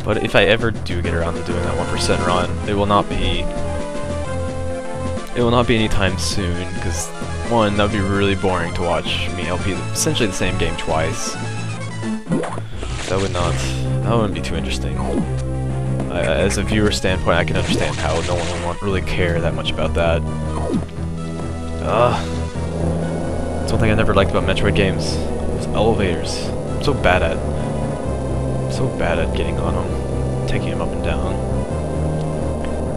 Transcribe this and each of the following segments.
But if I ever do get around to doing that 1% run, it will not be anytime soon, because one, that would be really boring to watch me LP essentially the same game twice. That wouldn't be too interesting. As a viewer standpoint, I can understand how no one would really care that much about that. That's one thing I never liked about Metroid games. Those elevators. I'm so bad at getting on them, taking them up and down.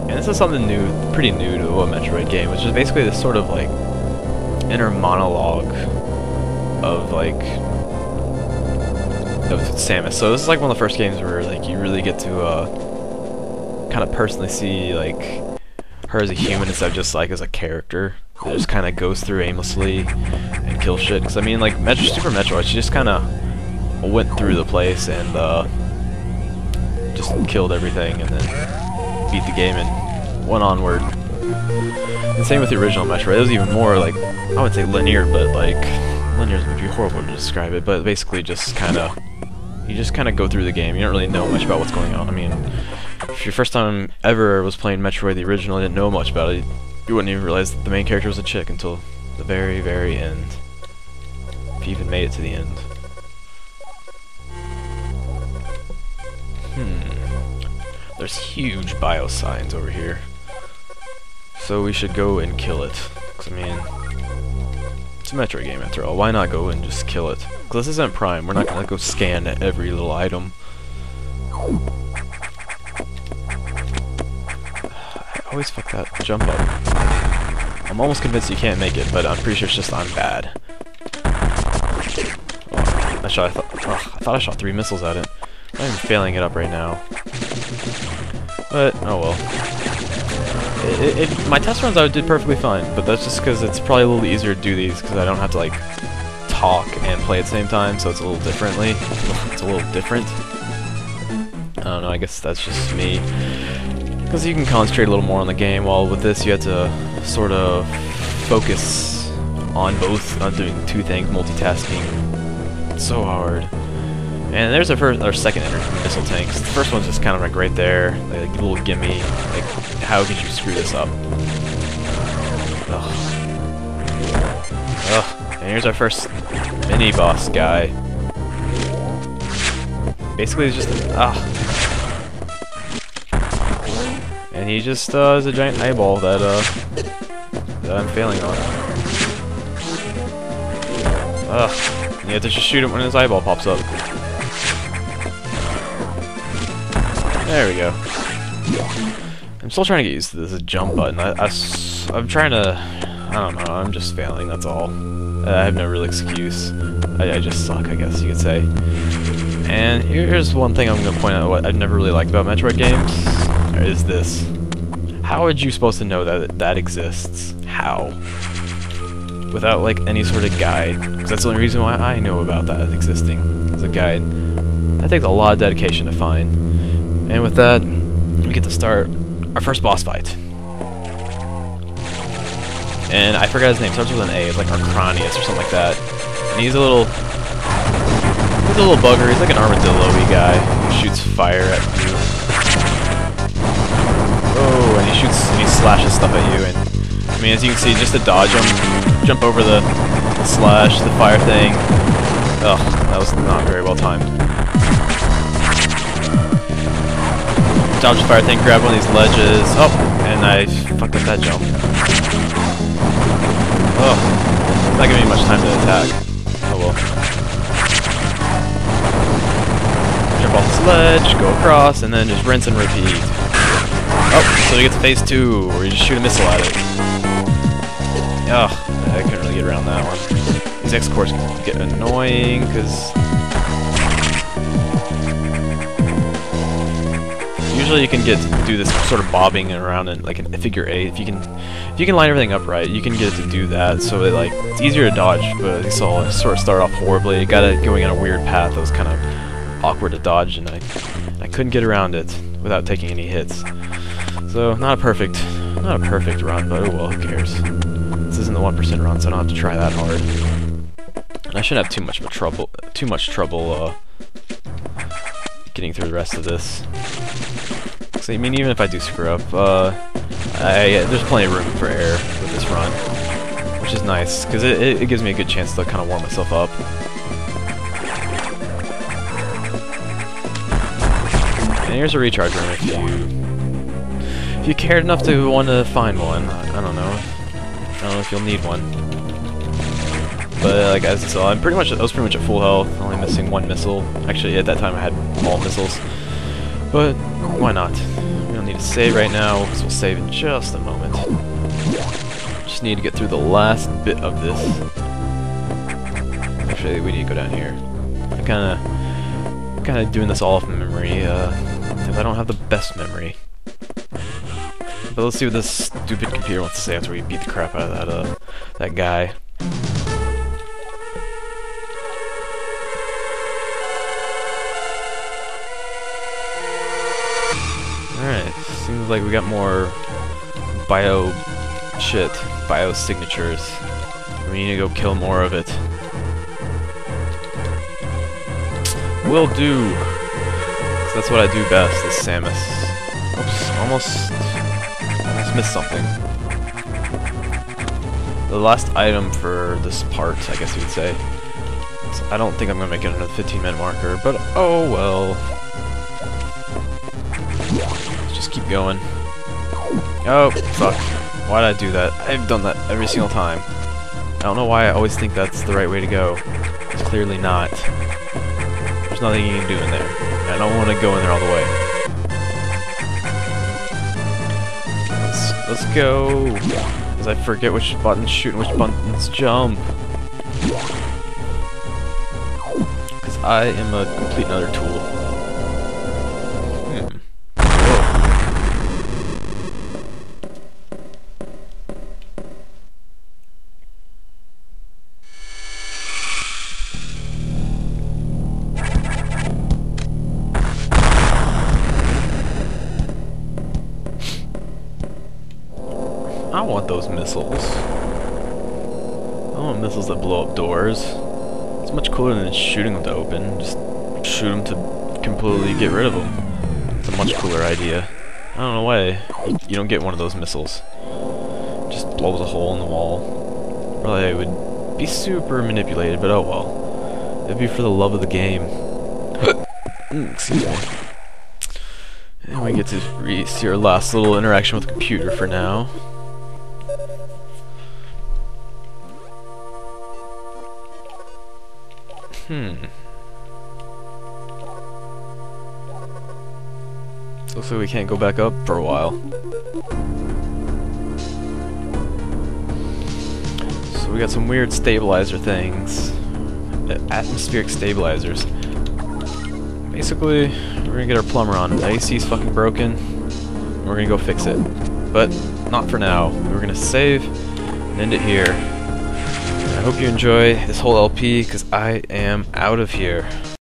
And this is something new, pretty new to a Metroid game, which is basically this sort of like inner monologue of Samus. So this is like one of the first games where like you really get to kind of personally see like her as a human instead of just like as a character that just kind of goes through aimlessly and kills shit. Because I mean, like Super Metroid, she just kind of went through the place and just killed everything and then beat the game and went onward. And same with the original Metroid. It was even more like, I would say linear, but like linear would be horrible to describe it. But basically, you just kind of go through the game. You don't really know much about what's going on. I mean, if your first time ever was playing Metroid the original and didn't know much about it, you wouldn't even realize that the main character was a chick until the very, very end. If you even made it to the end. There's huge bio signs over here. So we should go and kill it. 'Cause I mean, it's a Metroid game after all. Why not go and just kill it? 'Cause this isn't Prime. We're not gonna go scan every little item. I always fuck that jump up. I'm almost convinced you can't make it, but I'm pretty sure it's just I'm bad. I thought I shot 3 missiles at it. I'm even failing it up right now. But, oh well. My test runs I did perfectly fine, but that's just because it's probably a little easier to do these because I don't have to like talk and play at the same time, so it's a little differently. It's a little different. I don't know, I guess that's just me. Because you can concentrate a little more on the game, while with this you have to sort of focus on doing 2 things, multitasking. It's so hard. And there's our second missile tanks. The first one's just kind of like right there, like a little gimme. Like, how could you screw this up? Ugh. Ugh. And here's our first mini boss guy. Basically, it's just and he just is a giant eyeball that I'm failing on. Ugh. And you have to just shoot him when his eyeball pops up. There we go. I'm still trying to get used to this jump button. I'm trying to... I don't know, I'm just failing, that's all. I have no real excuse. I just suck, I guess you could say. And here's one thing I'm going to point out what I've never really liked about Metroid games, is this. How are you supposed to know that exists? How? Without, like, any sort of guide. Because that's the only reason why I know about that existing as a guide. That takes a lot of dedication to find. And with that, we get to start our first boss fight. And I forgot his name, starts with an A, it's like Arcronius or something like that. And he's a little bugger, he's like an armadillo-y guy who shoots fire at you. Oh, and he slashes stuff at you, and I mean, as you can see, just to dodge him, jump over the slash, the fire thing. Ugh, that was not very well timed. Dodge the fire thing, grab one of these ledges. Oh, and I fucked up that jump. Oh, not giving me much time to attack. Oh well. Jump off this ledge, go across, and then just rinse and repeat. Oh, so we get to phase 2, where you just shoot a missile at it. Ugh, I couldn't really get around that one. These X-cores get annoying, because... usually you can get to do this sort of bobbing around in like a figure 8. If you can line everything up right, you can get it to do that. So that, like, it's easier to dodge, but these all sort of start off horribly. You got it going in a weird path that was kind of awkward to dodge, and I couldn't get around it without taking any hits. So not a perfect run, but oh well, who cares? This isn't the 1% run, so I don't have to try that hard. And I shouldn't have too much trouble getting through the rest of this. So, I mean, even if I do screw up, there's plenty of room for error with this run, which is nice, because it gives me a good chance to kind of warm myself up. And here's a recharge room if you cared enough to want to find one. I don't know. I don't know if you'll need one. But like as you saw, I was pretty much at full health, only missing one missile. Actually, at that time I had all missiles. But why not? We don't need to save right now, because we'll save in just a moment. Just need to get through the last bit of this. Actually, we need to go down here. I'm kind of doing this all from memory, because I don't have the best memory. But let's see what this stupid computer wants to say after we beat the crap out of that guy. Alright, seems like we got more biosignatures. We need to go kill more of it. Will do! 'Cause that's what I do best, is Samus. Oops, almost missed something. The last item for this part, I guess you would say. So I don't think I'm gonna make it another 15-minute marker, but oh well. Let's just keep going. Oh, fuck. Why did I do that? I've done that every single time. I don't know why I always think that's the right way to go. It's clearly not. There's nothing you can do in there. I don't want to go in there all the way. Let's go. Because I forget which buttons shoot and which buttons jump. Because I am a complete and utter tool. I want those missiles. I want missiles that blow up doors. It's much cooler than shooting them to open. Just shoot them to completely get rid of them. It's a much cooler idea. I don't know why you don't get one of those missiles. Just blows a hole in the wall. Really, it would be super manipulated, but oh well. It'd be for the love of the game. Excuse me. And we get to see our last little interaction with the computer for now. Looks like we can't go back up for a while. So we got some weird stabilizer things. Atmospheric stabilizers. Basically, we're gonna get our plumber on. The AC is fucking broken. And we're gonna go fix it. But not for now. We're gonna save and end it here. I hope you enjoy this whole LP, because I am out of here.